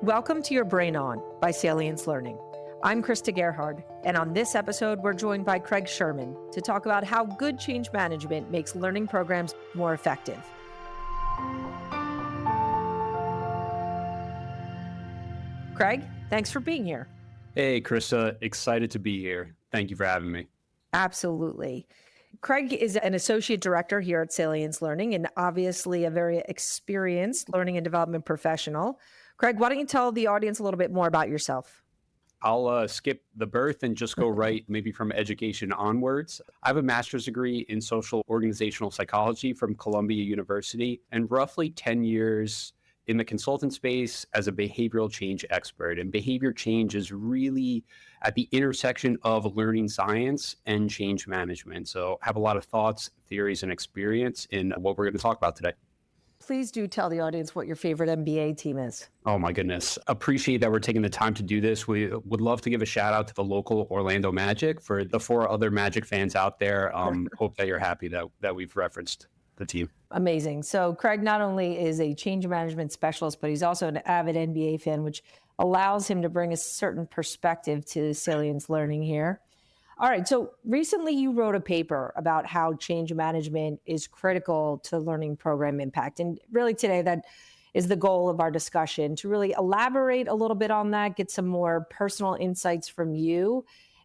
Welcome to Your Brain On by Salience Learning. I'm Krista Gerhard, and on this episode, we're joined by Craig Sherman to talk about how good change management makes learning programs more effective. Craig, thanks for being here. Hey, Krista, excited to be here. Thank you for having me. Absolutely. Craig is an associate director here at Salience Learning and obviously a very experienced learning and development professional. Craig, why don't you tell the audience a little bit more about yourself? I'll skip the birth and just go right maybe from education onwards. I have a master's degree in social organizational psychology from Columbia University and roughly 10 years in the consultant space as a behavioral change expert. And behavior change is really at the intersection of learning science and change management. So I have a lot of thoughts, theories, and experience in what we're going to talk about today. Please do tell the audience what your favorite NBA team is. Oh my goodness. Appreciate that we're taking the time to do this. We would love to give a shout out to the local Orlando Magic. For the 4 other Magic fans out there, hope that you're happy that we've referenced the team. Amazing. So Craig not only is a change management specialist, but he's also an avid NBA fan, which allows him to bring a certain perspective to Salience Learning here. All right. So recently you wrote a paper about how change management is critical to learning program impact. And really today that is the goal of our discussion, to really elaborate a little bit on that, get some more personal insights from you.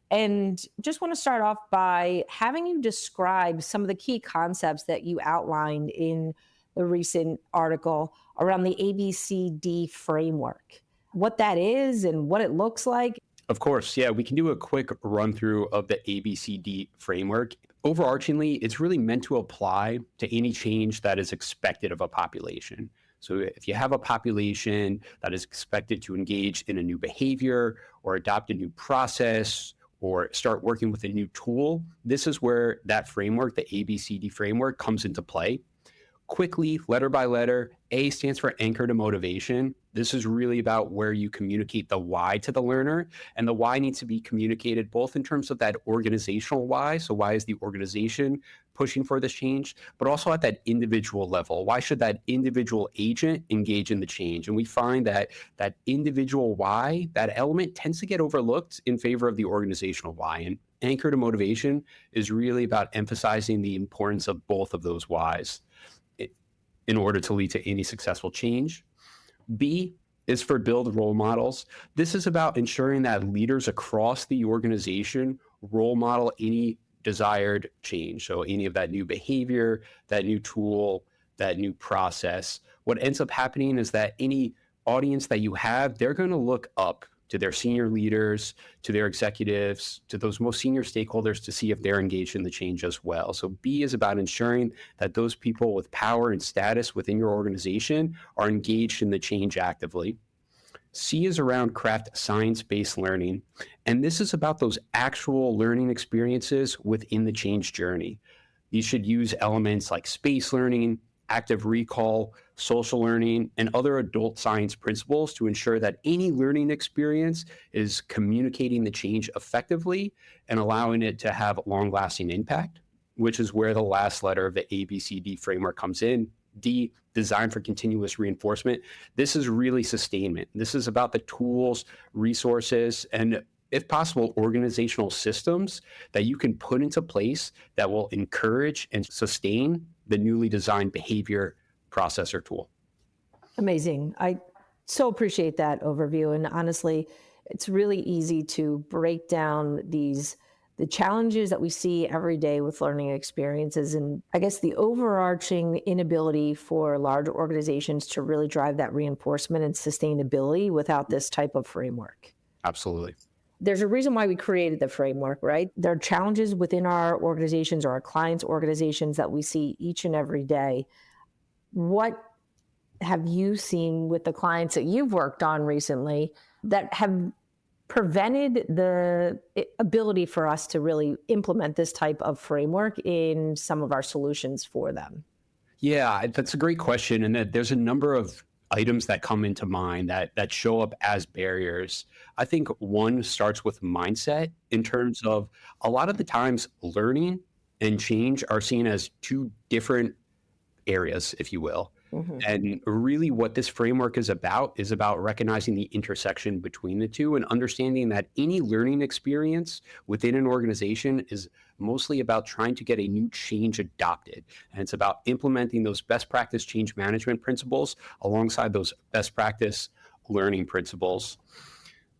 And just want to start off by having you describe some of the key concepts that you outlined in the recent article around the ABCD framework, what that is and what it looks like. Of course, yeah, we can do a quick run through of the ABCD framework. Overarchingly, it's really meant to apply to any change that is expected of a population. So if you have a population that is expected to engage in a new behavior or adopt a new process or start working with a new tool, this is where that framework, the ABCD framework, comes into play. Quickly, letter by letter, A stands for anchor to motivation. This is really about where you communicate the why to the learner, and the why needs to be communicated both in terms of that organizational why, so why is the organization pushing for this change, but also at that individual level. Why should that individual agent engage in the change? And we find that that individual why, that element tends to get overlooked in favor of the organizational why. And anchor to motivation is really about emphasizing the importance of both of those whys in order to lead to any successful change. B is for build role models. This is about ensuring that leaders across the organization role model any desired change. So any of that new behavior, that new tool, that new process. What ends up happening is that any audience that you have, they're going to look up to their senior leaders, to their executives, to those most senior stakeholders to see if they're engaged in the change as well. So B is about ensuring that those people with power and status within your organization are engaged in the change actively. C is around craft science-based learning. And this is about those actual learning experiences within the change journey. These should use elements like space learning, active recall, social learning, and other adult science principles to ensure that any learning experience is communicating the change effectively and allowing it to have long-lasting impact, which is where the last letter of the ABCD framework comes in. D, design for continuous reinforcement. This is really sustainment. This is about the tools, resources, and if possible, organizational systems that you can put into place that will encourage and sustain the newly designed behavior, process, or tool. Amazing. I so appreciate that overview. And honestly, it's really easy to break down the challenges that we see every day with learning experiences. And I guess the overarching inability for large organizations to really drive that reinforcement and sustainability without this type of framework. Absolutely. There's a reason why we created the framework, right? There are challenges within our organizations or our clients' organizations that we see each and every day. What have you seen with the clients that you've worked on recently that have prevented the ability for us to really implement this type of framework in some of our solutions for them? Yeah, that's a great question. And there's a number of items that come into mind that show up as barriers. I think one starts with mindset in terms of a lot of the times learning and change are seen as two different areas, if you will. Mhm. And really what this framework is about recognizing the intersection between the two and understanding that any learning experience within an organization is mostly about trying to get a new change adopted. And it's about implementing those best practice change management principles alongside those best practice learning principles.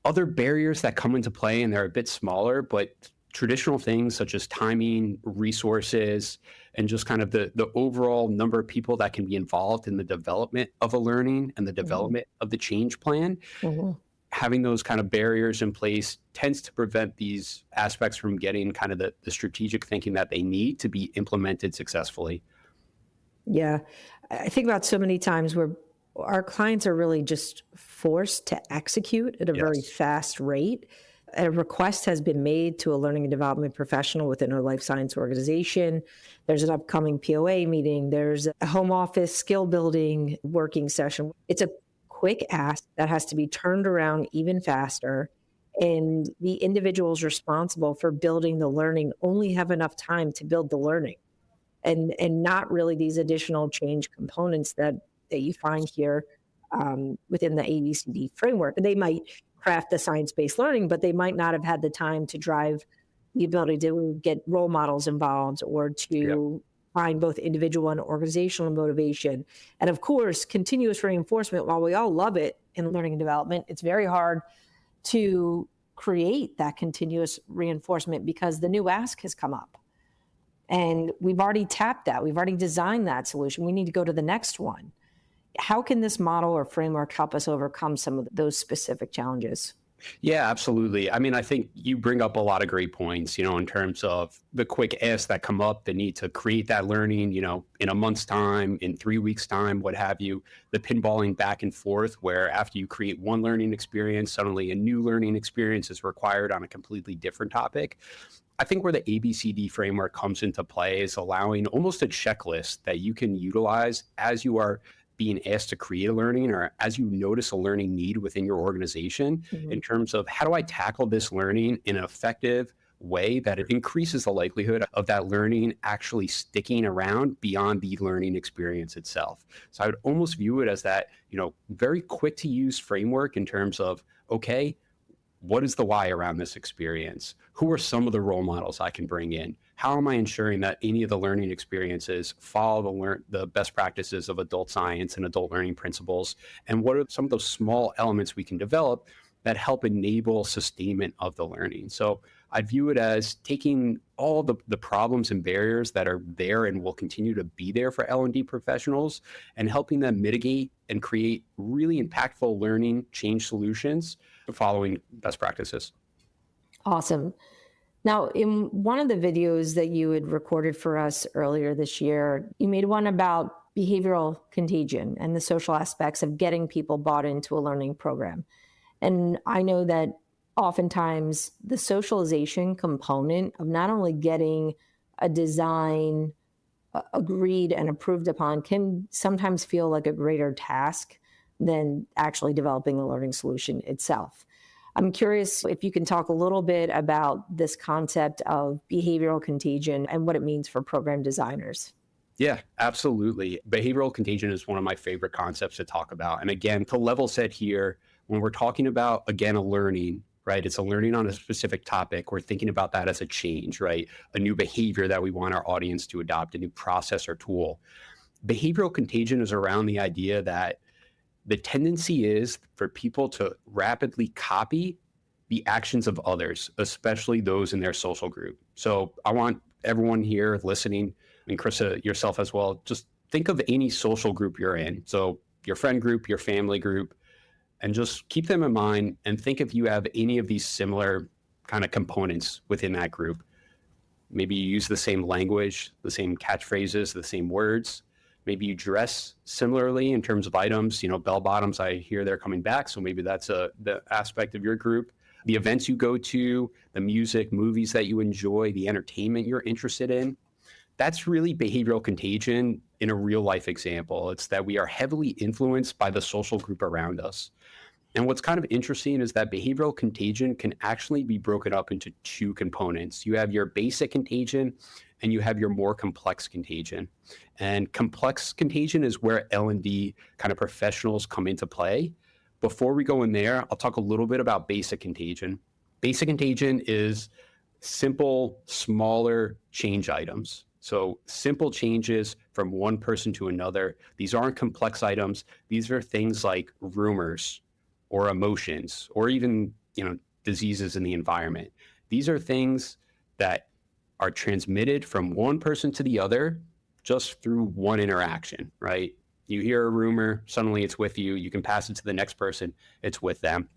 Other barriers that come into play, and they're a bit smaller, but traditional things such as timing, resources, and just kind of the overall number of people that can be involved in the development of a learning and the Mhm. development of the change plan, Mhm. having those kind of barriers in place tends to prevent these aspects from getting kind of the strategic thinking that they need to be implemented successfully. Yeah. I think about so many times where our clients are really just forced to execute at a very Yes. fast rate. A request has been made to a learning and development professional within a life science organization. There's an upcoming POA meeting. There's a home office skill building working session. It's a quick ask that has to be turned around even faster. And the individuals responsible for building the learning only have enough time to build the learning and not really these additional change components that you find here within the ABCD framework. They might craft the science-based learning, but they might not have had the time to drive the ability to get role models involved or Yep. to find both individual and organizational motivation. And of course, continuous reinforcement, while we all love it in learning and development, it's very hard to create that continuous reinforcement because the new ask has come up. And we've already tapped that. We've already designed that solution. We need to go to the next one. How can this model or framework help us overcome some of those specific challenges? Yeah, absolutely. I mean, I think you bring up a lot of great points, in terms of the quick asks that come up, the need to create that learning, in a month's time, in 3 weeks' time, what have you, the pinballing back and forth, where after you create one learning experience, suddenly a new learning experience is required on a completely different topic. I think where the ABCD framework comes into play is allowing almost a checklist that you can utilize as you are being asked to create a learning or as you notice a learning need within your organization Mhm. in terms of how do I tackle this learning in an effective way that it increases the likelihood of that learning actually sticking around beyond the learning experience itself. So I would almost view it as that, very quick to use framework in terms of, okay, what is the why around this experience? Who are some of the role models I can bring in? How am I ensuring that any of the learning experiences follow the best practices of adult science and adult learning principles? And what are some of those small elements we can develop that help enable sustainment of the learning? So I view it as taking all the problems and barriers that are there and will continue to be there for L&D professionals and helping them mitigate and create really impactful learning change solutions following best practices. Awesome. Now, in one of the videos that you had recorded for us earlier this year, you made one about behavioral contagion and the social aspects of getting people bought into a learning program. And I know that oftentimes the socialization component of not only getting a design agreed and approved upon can sometimes feel like a greater task than actually developing the learning solution itself. I'm curious if you can talk a little bit about this concept of behavioral contagion and what it means for program designers. Yeah, absolutely. Behavioral contagion is one of my favorite concepts to talk about. And again, to level set here, when we're talking about, again, a learning, right? It's a learning on a specific topic. We're thinking about that as a change, right? A new behavior that we want our audience to adopt, a new process or tool. Behavioral contagion is around the idea that the tendency is for people to rapidly copy the actions of others, especially those in their social group. So I want everyone here listening, and Krista, yourself as well, just think of any social group you're in. So your friend group, your family group, and just keep them in mind and think if you have any of these similar kind of components within that group. Maybe you use the same language, the same catchphrases, the same words. Maybe you dress similarly in terms of items, bell bottoms, I hear they're coming back. So maybe that's the aspect of your group. The events you go to, the music, movies that you enjoy, the entertainment you're interested in. That's really behavioral contagion in a real life example. It's that we are heavily influenced by the social group around us. And what's kind of interesting is that behavioral contagion can actually be broken up into two components. You have your basic contagion, and you have your more complex contagion. And complex contagion is where L&D kind of professionals come into play. Before we go in there, I'll talk a little bit about basic contagion. Basic contagion is simple, smaller change items. So simple changes from one person to another. These aren't complex items. These are things like rumors or emotions or even, diseases in the environment. These are things that are transmitted from one person to the other just through one interaction, right? You hear a rumor, suddenly it's with you. You can pass it to the next person, it's with them.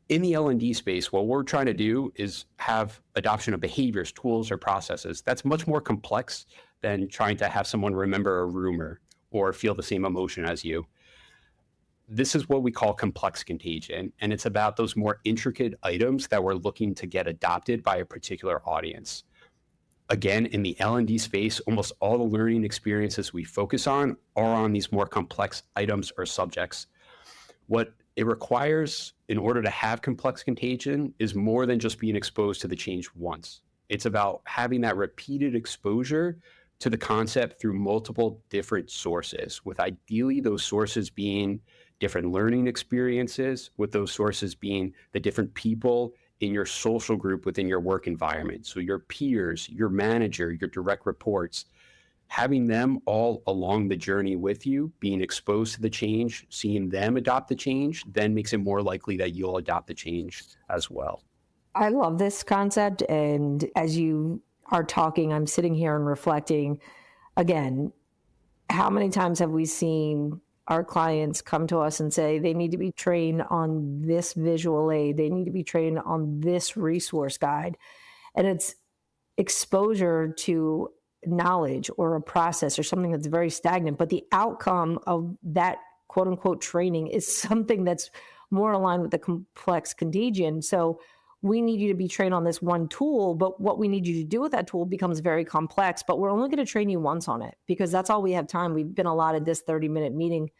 In the L&D space, what we're trying to do is have adoption of behaviors, tools, or processes. That's much more complex than trying to have someone remember a rumor or feel the same emotion as you. This is what we call complex contagion, and it's about those more intricate items that we're looking to get adopted by a particular audience. Again, in the L&D space, almost all the learning experiences we focus on are on these more complex items or subjects. What it requires in order to have complex contagion is more than just being exposed to the change once. It's about having that repeated exposure to the concept through multiple different sources, with ideally those sources being different learning experiences, with those sources being the different people in your social group within your work environment. So your peers, your manager, your direct reports, having them all along the journey with you, being exposed to the change, seeing them adopt the change, then makes it more likely that you'll adopt the change as well. I love this concept. And as you are talking, I'm sitting here and reflecting again, how many times have we seen our clients come to us and say they need to be trained on this visual aid, they need to be trained on this resource guide. And it's exposure to knowledge or a process or something that's very stagnant, but the outcome of that quote unquote training is something that's more aligned with the complex contagion. So we need you to be trained on this one tool, but what we need you to do with that tool becomes very complex, but we're only going to train you once on it because that's all we have time. We've been allotted this 30-minute meeting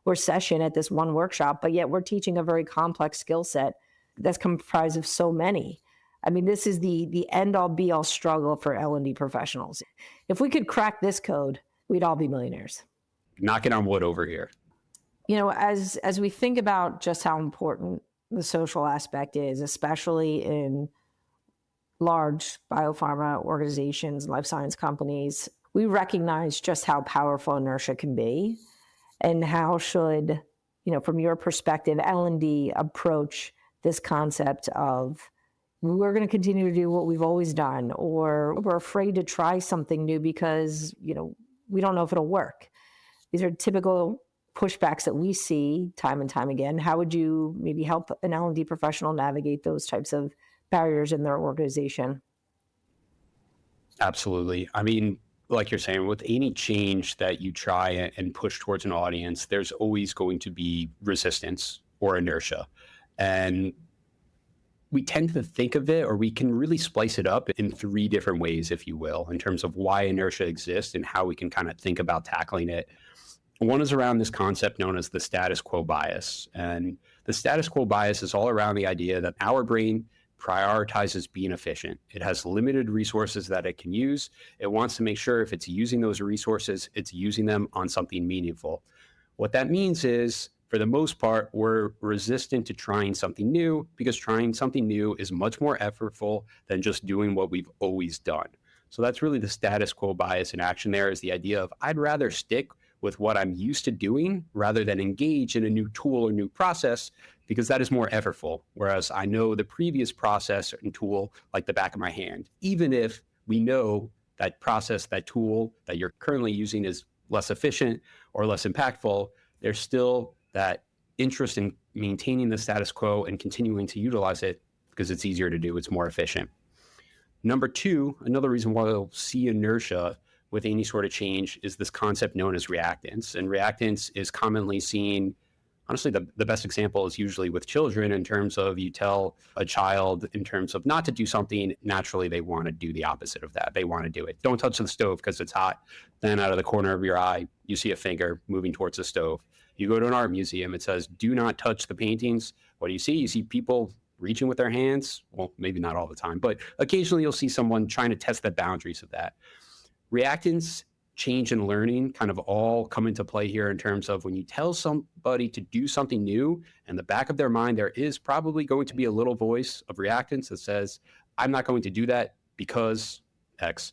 or session at this one workshop, but yet we're teaching a very complex skill set that's comprised of so many. I mean, this is the end-all be-all struggle for L&D professionals. If we could crack this code, we'd all be millionaires. Knocking on wood over here. As we think about just how important the social aspect is, especially in large biopharma organizations, life science companies, we recognize just how powerful inertia can be and how should, from your perspective, L&D approach this concept of we're going to continue to do what we've always done, or we're afraid to try something new because, we don't know if it'll work. These are typical pushbacks that we see time and time again. How would you maybe help an L&D professional navigate those types of barriers in their organization? Absolutely. I mean, like you're saying, with any change that you try and push towards an audience, there's always going to be resistance or inertia. And we tend to think of it, or we can really splice it up in three different ways, if you will, in terms of why inertia exists and how we can kind of think about tackling it. One is around this concept known as the status quo bias. And the status quo bias is all around the idea that our brain prioritizes being efficient. It has limited resources that it can use. It wants to make sure if it's using those resources, it's using them on something meaningful. What that means is, for the most part, we're resistant to trying something new because trying something new is much more effortful than just doing what we've always done. So that's really the status quo bias in action. There is the idea of I'd rather stick with what I'm used to doing rather than engage in a new tool or new process because that is more effortful. Whereas I know the previous process and tool like the back of my hand, even if we know that process, that tool that you're currently using is less efficient or less impactful, there's still that interest in maintaining the status quo and continuing to utilize it because it's easier to do, it's more efficient. Number two, another reason why we'll see inertia with any sort of change is this concept known as reactance. And reactance is commonly seen, honestly, the best example is usually with children in terms of you tell a child in terms of not to do something, naturally they want to do the opposite of that. They want to do it. Don't touch the stove because it's hot. Then out of the corner of your eye, you see a finger moving towards the stove. You go to an art museum, it says, do not touch the paintings. What do? You see people reaching with their hands. Well, maybe not all the time, but occasionally you'll see someone trying to test the boundaries of that. Reactance, change, and learning kind of all come into play here in terms of when you tell somebody to do something new, in the back of their mind, there is probably going to be a little voice of reactance that says, I'm not going to do that because X.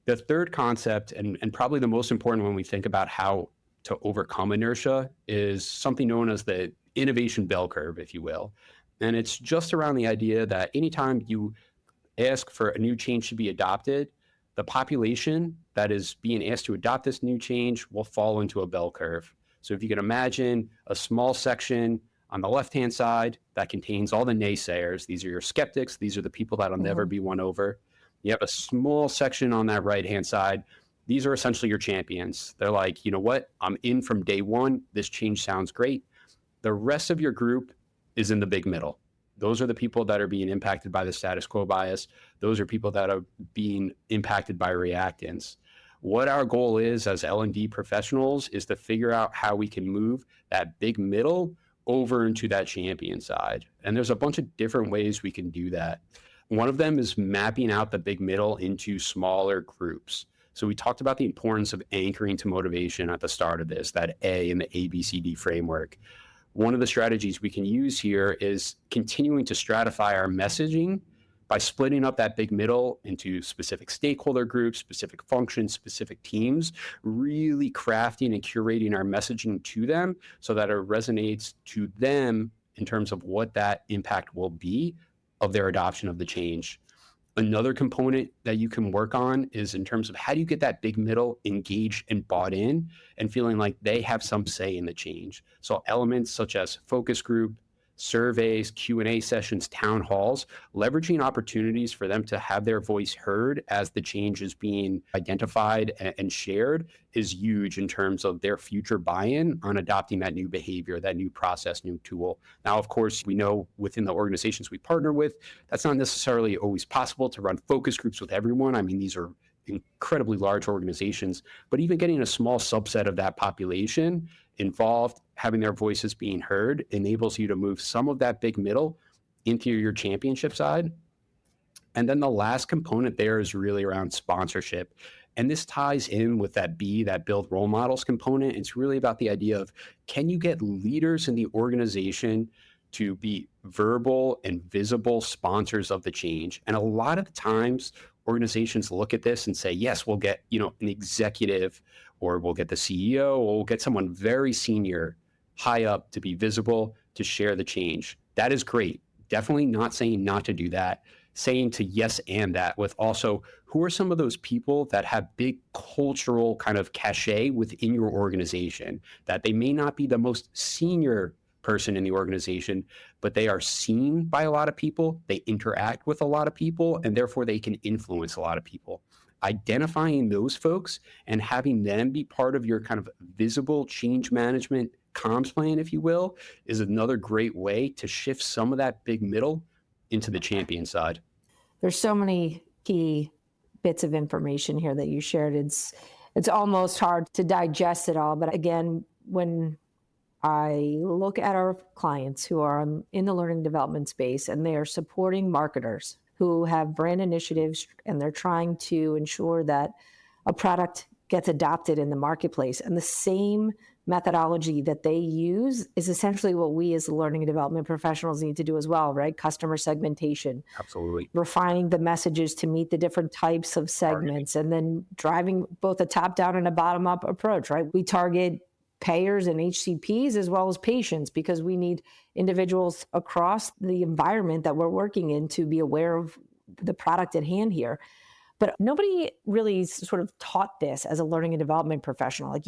The third concept, and probably the most important when we think about how to overcome inertia, is something known as the innovation bell curve, if you will. And it's just around the idea that anytime you ask for a new change to be adopted, the population that is being asked to adopt this new change will fall into a bell curve. So if you can imagine a small section on the left-hand side that contains all the naysayers, these are your skeptics, these are the people that'll never be won over. You have a small section on that right-hand side. These are essentially your champions. They're like, you know what? I'm in from day one. This change sounds great. The rest of your group is in the big middle. Those are the people that are being impacted by the status quo bias. Those are people that are being impacted by reactance. What our goal is as L&D professionals is to figure out how we can move that big middle over into that champion side. And there's a bunch of different ways we can do that. One of them is mapping out the big middle into smaller groups. So we talked about the importance of anchoring to motivation at the start of this, that A in the ABCD framework. One of the strategies we can use here is continuing to stratify our messaging by splitting up that big middle into specific stakeholder groups, specific functions, specific teams, really crafting and curating our messaging to them so that it resonates to them in terms of what that impact will be of their adoption of the change. Another component that you can work on is in terms of how do you get that big middle engaged and bought in and feeling like they have some say in the change. So elements such as focus group, surveys, Q&A sessions, town halls, leveraging opportunities for them to have their voice heard as the change is being identified and shared is huge in terms of their future buy-in on adopting that new behavior, that new process, new tool. Now, of course, we know within the organizations we partner with, that's not necessarily always possible to run focus groups with everyone. I mean, these are incredibly large organizations, but even getting a small subset of that population involved, having their voices being heard, enables you to move some of that big middle into your championship side. And then the last component there is really around sponsorship. And this ties in with that B, that build role models component. It's really about the idea of, can you get leaders in the organization to be verbal and visible sponsors of the change? And a lot of the times organizations look at this and say, yes, we'll get, an executive, or we'll get the CEO, or we'll get someone very senior, high up to be visible, to share the change. That is great. Definitely not saying not to do that, saying to yes and that with also, who are some of those people that have big cultural kind of cachet within your organization, that they may not be the most senior person in the organization, but they are seen by a lot of people, they interact with a lot of people, and therefore they can influence a lot of people. Identifying those folks and having them be part of your kind of visible change management comms plan, if you will, is another great way to shift some of that big middle into the champion side. There's so many key bits of information here that you shared. It's almost hard to digest it all. But again, when I look at our clients who are in the learning development space and they are supporting marketers who have brand initiatives and they're trying to ensure that a product gets adopted in the marketplace, and the same methodology that they use is essentially what we as learning and development professionals need to do as well, right? Customer segmentation. Absolutely. Refining the messages to meet the different types of segments, and then driving both a top-down and a bottom-up approach, right? We target payers and HCPs as well as patients because we need individuals across the environment that we're working in to be aware of the product at hand here. But nobody really sort of taught this as a learning and development professional. Like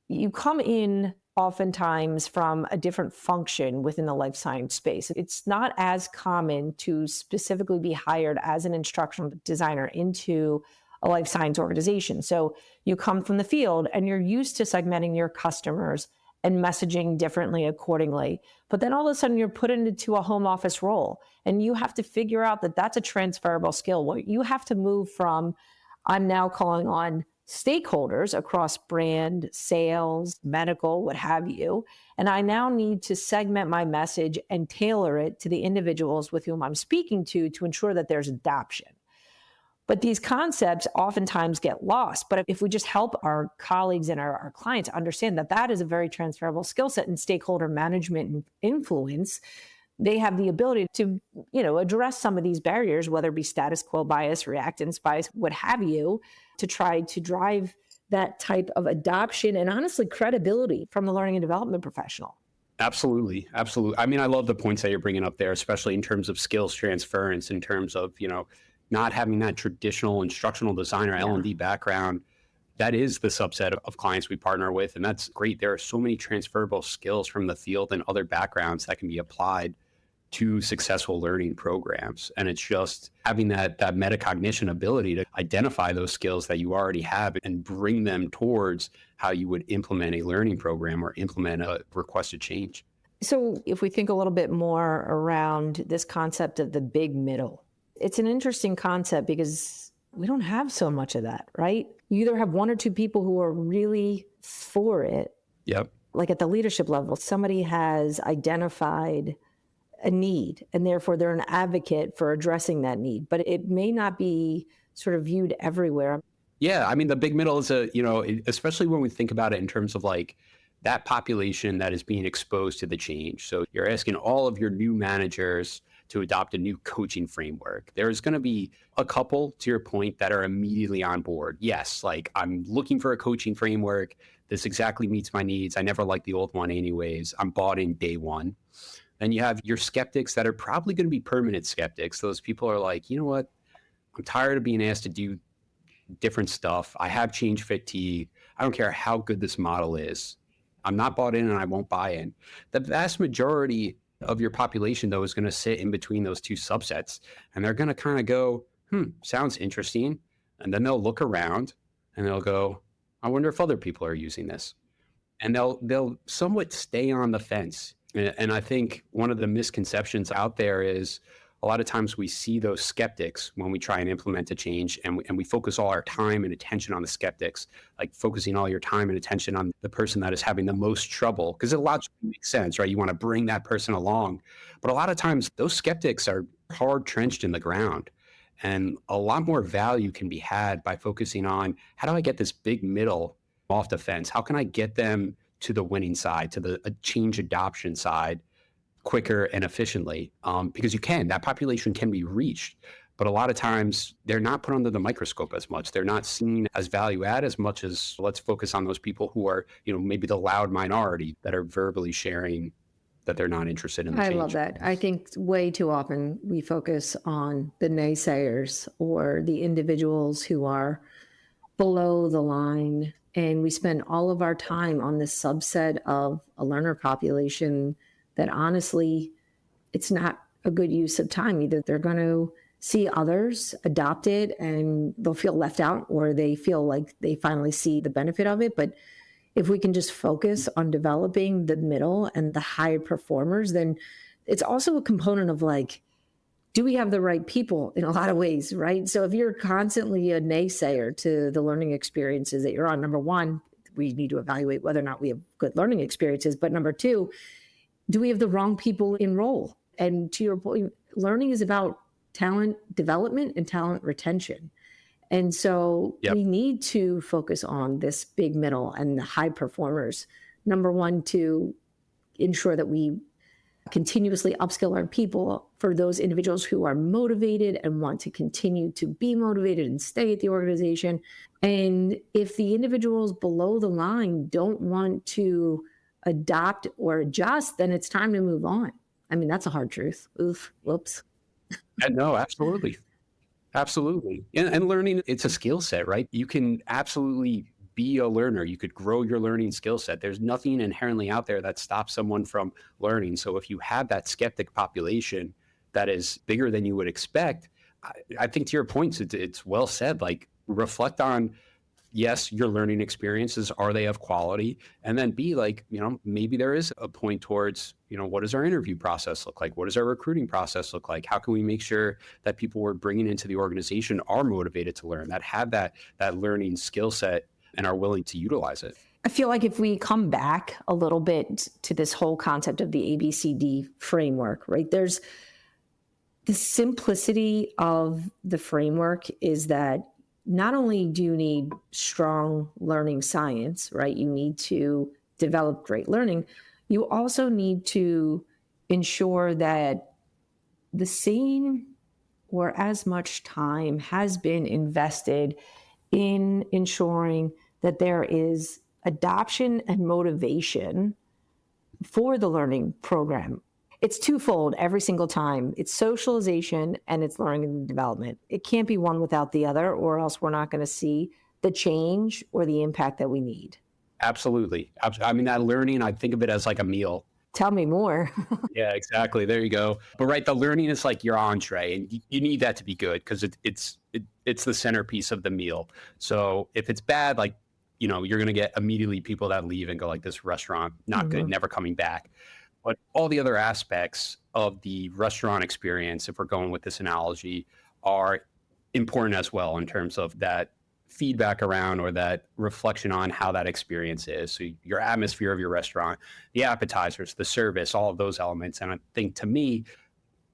you come in oftentimes from a different function within the life science space. It's not as common to specifically be hired as an instructional designer into a life science organization. So you come from the field and you're used to segmenting your customers and messaging differently accordingly. But then all of a sudden you're put into a home office role and you have to figure out that that's a transferable skill. What you have to move from, I'm now calling on stakeholders across brand, sales, medical, what have you. And I now need to segment my message and tailor it to the individuals with whom I'm speaking to ensure that there's adoption. But these concepts oftentimes get lost. But if we just help our colleagues and our clients understand that that is a very transferable skill set in stakeholder management and influence, they have the ability to, address some of these barriers, whether it be status quo bias, reactance bias, what have you, to try to drive that type of adoption and honestly credibility from the learning and development professional. Absolutely. Absolutely. I mean, I love the points that you're bringing up there, especially in terms of skills transference, in terms of, not having that traditional instructional design or L&D background. That is the subset of clients we partner with. And that's great. There are so many transferable skills from the field and other backgrounds that can be applied to successful learning programs. And it's just having that metacognition ability to identify those skills that you already have and bring them towards how you would implement a learning program or implement a requested change. So if we think a little bit more around this concept of the big middle, it's an interesting concept because we don't have so much of that, right? You either have one or two people who are really for it. Yep. Like at the leadership level, somebody has identified a need and therefore they're an advocate for addressing that need, but it may not be sort of viewed everywhere. Yeah. I mean, the big middle is especially when we think about it in terms of like that population that is being exposed to the change. So you're asking all of your new managers to adopt a new coaching framework. There's going to be a couple, to your point, that are immediately on board. Yes, like I'm looking for a coaching framework. This exactly meets my needs. I never liked the old one anyways. I'm bought in day one. Then you have your skeptics that are probably going to be permanent skeptics. Those people are like, you know what? I'm tired of being asked to do different stuff. I have change fatigue. I don't care how good this model is. I'm not bought in and I won't buy in. The vast majority of your population, though, is going to sit in between those two subsets. And they're going to kind of go, sounds interesting. And then they'll look around and they'll go, I wonder if other people are using this. And they'll somewhat stay on the fence. And I think one of the misconceptions out there is a lot of times we see those skeptics when we try and implement a change and we focus all our time and attention on the skeptics, like focusing all your time and attention on the person that is having the most trouble, because it logically makes sense, right? You want to bring that person along. But a lot of times those skeptics are hard trenched in the ground. And a lot more value can be had by focusing on how do I get this big middle off the fence? How can I get them to the winning side, to the change adoption side quicker and efficiently? Because that population can be reached. But a lot of times they're not put under the microscope as much. They're not seen as value add as much as let's focus on those people who are, maybe the loud minority that are verbally sharing that they're not interested in the change. I love that. I think way too often we focus on the naysayers or the individuals who are below the line. And we spend all of our time on this subset of a learner population that honestly, it's not a good use of time. Either they're going to see others adopt it and they'll feel left out, or they feel like they finally see the benefit of it. But if we can just focus on developing the middle and the high performers, then it's also a component of like, do we have the right people in a lot of ways, right? So if you're constantly a naysayer to the learning experiences that you're on, number one, we need to evaluate whether or not we have good learning experiences. But number two, do we have the wrong people in role? And to your point, learning is about talent development and talent retention. And so we need to focus on this big middle and the high performers. Number one, to ensure that we continuously upskill our people for those individuals who are motivated and want to continue to be motivated and stay at the organization. And if the individuals below the line don't want to adopt or adjust, then it's time to move on. I mean, that's a hard truth. Oof, whoops. No, absolutely. Absolutely. And learning, it's a skill set, right? You can absolutely be a learner. You could grow your learning skill set. There's nothing inherently out there that stops someone from learning. So if you have that skeptic population that is bigger than you would expect, I think to your points, it's well said, like reflect on, yes, your learning experiences, are they of quality? And then B, like, maybe there is a point towards, what does our interview process look like? What does our recruiting process look like? How can we make sure that people we're bringing into the organization are motivated to learn, that have that learning skill set and are willing to utilize it? I feel like if we come back a little bit to this whole concept of the ABCD framework, right? There's the simplicity of the framework is that not only do you need strong learning science, right? You need to develop great learning. You also need to ensure that the same or as much time has been invested in ensuring that there is adoption and motivation for the learning program. It's twofold every single time. It's socialization and it's learning and development. It can't be one without the other, or else we're not going to see the change or the impact that we need. Absolutely. I mean, that learning, I think of it as like a meal. Tell me more. Yeah, exactly. There you go. But right, the learning is like your entree, and you need that to be good because it's the centerpiece of the meal. So if it's bad, like, you're going to get immediately people that leave and go like, this restaurant, not good, never coming back. But all the other aspects of the restaurant experience, if we're going with this analogy, are important as well in terms of that feedback around or that reflection on how that experience is. So your atmosphere of your restaurant, the appetizers, the service, all of those elements. And I think to me,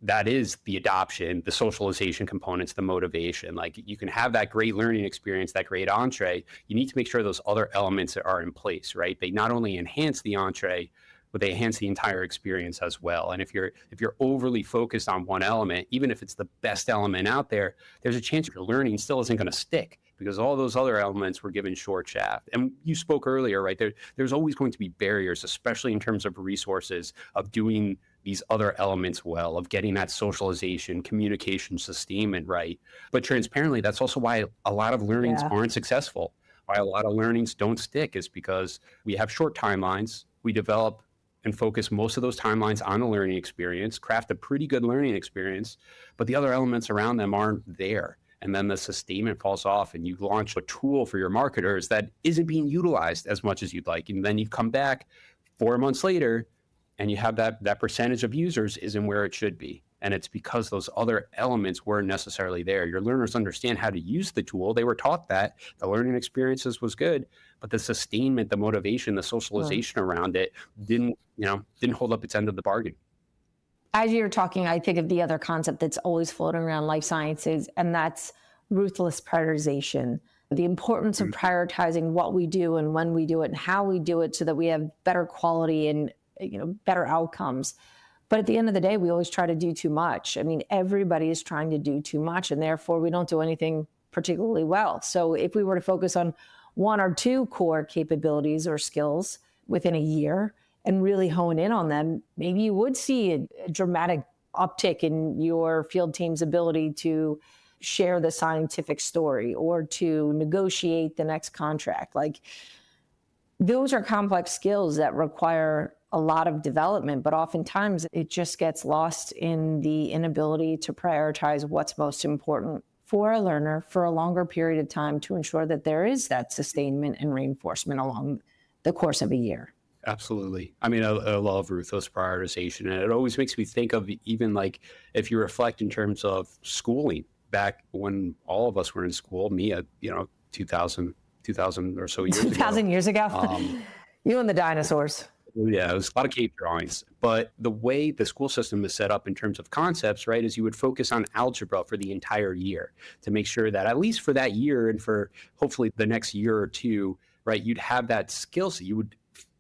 that is the adoption, the socialization components, the motivation. Like, you can have that great learning experience, that great entree. You need to make sure those other elements are in place, right? They not only enhance the entree, but they enhance the entire experience as well. And if you're overly focused on one element, even if it's the best element out there, there's a chance your learning still isn't going to stick because all those other elements were given short shaft. And you spoke earlier, right? There's always going to be barriers, especially in terms of resources, of doing these other elements well, of getting that socialization, communication, sustainment right. But transparently, that's also why a lot of learnings aren't successful. Why a lot of learnings don't stick is because we have short timelines. We develop and focus most of those timelines on the learning experience, craft a pretty good learning experience, but the other elements around them aren't there. And then the sustainment falls off and you launch a tool for your marketers that isn't being utilized as much as you'd like. And then you come back 4 months later and you have that percentage of users isn't where it should be. And it's because those other elements weren't necessarily there. Your learners understand how to use the tool. They were taught that. The learning experiences was good, but the sustainment, the motivation, the socialization around it didn't hold up its end of the bargain. As you're talking, I think of the other concept that's always floating around life sciences, and that's ruthless prioritization. The importance of prioritizing what we do and when we do it and how we do it so that we have better quality and better outcomes. But at the end of the day, we always try to do too much. I mean, everybody is trying to do too much, and therefore we don't do anything particularly well. So if we were to focus on one or two core capabilities or skills within a year and really hone in on them, maybe you would see a dramatic uptick in your field team's ability to share the scientific story or to negotiate the next contract. Like, those are complex skills that require a lot of development, but oftentimes it just gets lost in the inability to prioritize what's most important for a learner for a longer period of time to ensure that there is that sustainment and reinforcement along the course of a year. Absolutely. I mean, I love ruthless prioritization. And it always makes me think of even like if you reflect in terms of schooling back when all of us were in school, me at, 2000 or so years ago. 2,000 years ago? You and the dinosaurs. Yeah, it was a lot of cave drawings. But the way the school system is set up in terms of concepts, right, is you would focus on algebra for the entire year to make sure that at least for that year and for hopefully the next year or two, right, you'd have that skill set. You would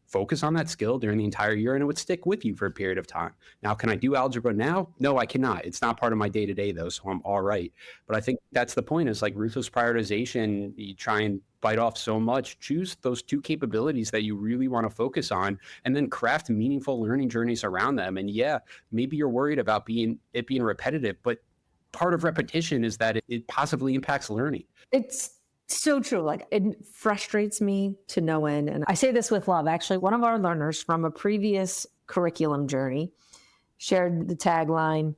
focus on that skill during the entire year and it would stick with you for a period of time. Now, can I do algebra now? No, I cannot. It's not part of my day-to-day though, so I'm all right. But I think that's the point is like ruthless prioritization. You try and bite off so much, choose those two capabilities that you really want to focus on and then craft meaningful learning journeys around them. And yeah, maybe you're worried about being repetitive, but part of repetition is that it possibly impacts learning. It's so true. Like, it frustrates me to no end. And I say this with love. Actually, one of our learners from a previous curriculum journey shared the tagline,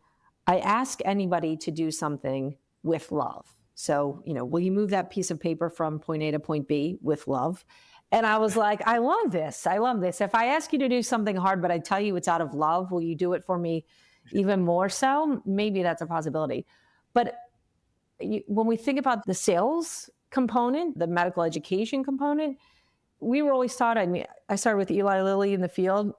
I ask anybody to do something with love. So, will you move that piece of paper from point A to point B with love? And I was like, I love this. I love this. If I ask you to do something hard, but I tell you it's out of love, will you do it for me even more so? Maybe that's a possibility. But when we think about the sales component, the medical education component, we were always taught, I started with Eli Lilly in the field,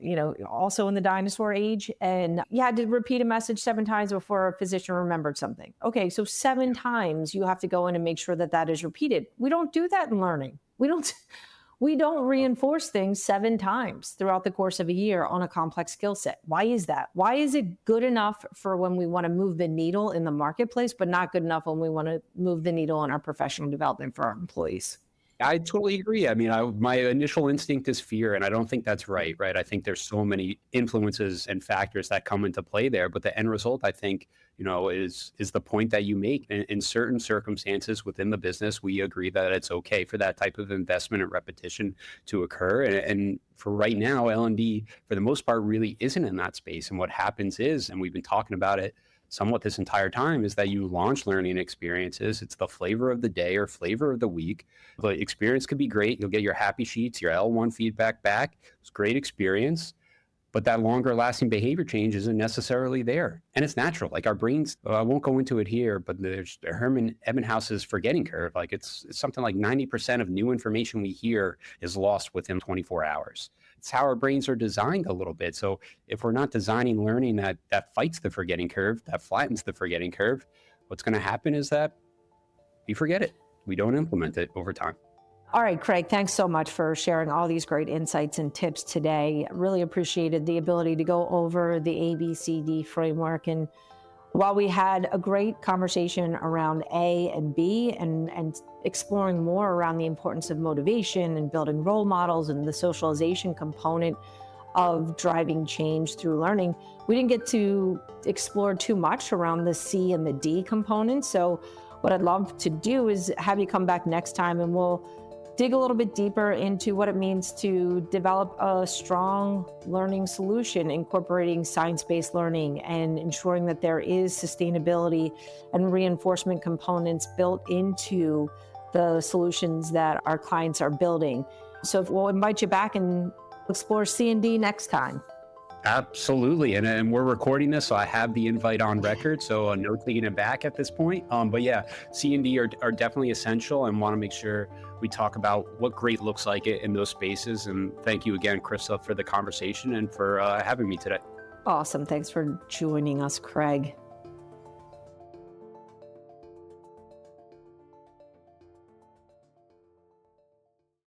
also in the dinosaur age. And you had to repeat a message 7 times before a physician remembered something. Okay, so 7 times you have to go in and make sure that that is repeated. We don't do that in learning. We don't reinforce things 7 times throughout the course of a year on a complex skill set. Why is that? Why is it good enough for when we want to move the needle in the marketplace, but not good enough when we want to move the needle in our professional development for our employees? I totally agree. I mean, my initial instinct is fear, and I don't think that's right? I think there's so many influences and factors that come into play there, but the end result, I think, is the point that you make. In certain circumstances within the business, we agree that it's okay for that type of investment and repetition to occur. And for right now, L&D, for the most part, really isn't in that space. And what happens is, and we've been talking about it somewhat this entire time, is that you launch learning experiences. It's the flavor of the day or flavor of the week. The experience could be great. You'll get your happy sheets, your L1 feedback back. It's a great experience, but that longer lasting behavior change isn't necessarily there. And it's natural. Like our brains, I won't go into it here, but there's Herman Ebbinghaus's forgetting curve. Like it's something like 90% of new information we hear is lost within 24 hours. It's how our brains are designed a little bit. So if we're not designing learning that fights the forgetting curve, that flattens the forgetting curve, what's going to happen is that we forget it. We don't implement it over time. All right, Craig, thanks so much for sharing all these great insights and tips today. Really appreciated the ability to go over the ABCD framework. And while we had a great conversation around A and B and exploring more around the importance of motivation and building role models and the socialization component of driving change through learning, we didn't get to explore too much around the C and the D components. So what I'd love to do is have you come back next time and we'll dig a little bit deeper into what it means to develop a strong learning solution, incorporating science-based learning and ensuring that there is sustainability and reinforcement components built into the solutions that our clients are building. So we'll invite you back and explore C and D next time. Absolutely. And we're recording this, so I have the invite on record, so no taking it back at this point. But yeah, C and D are definitely essential, and want to make sure we talk about what great looks like in those spaces. And thank you again, Krista, for the conversation and for having me today. Awesome. Thanks for joining us, Craig.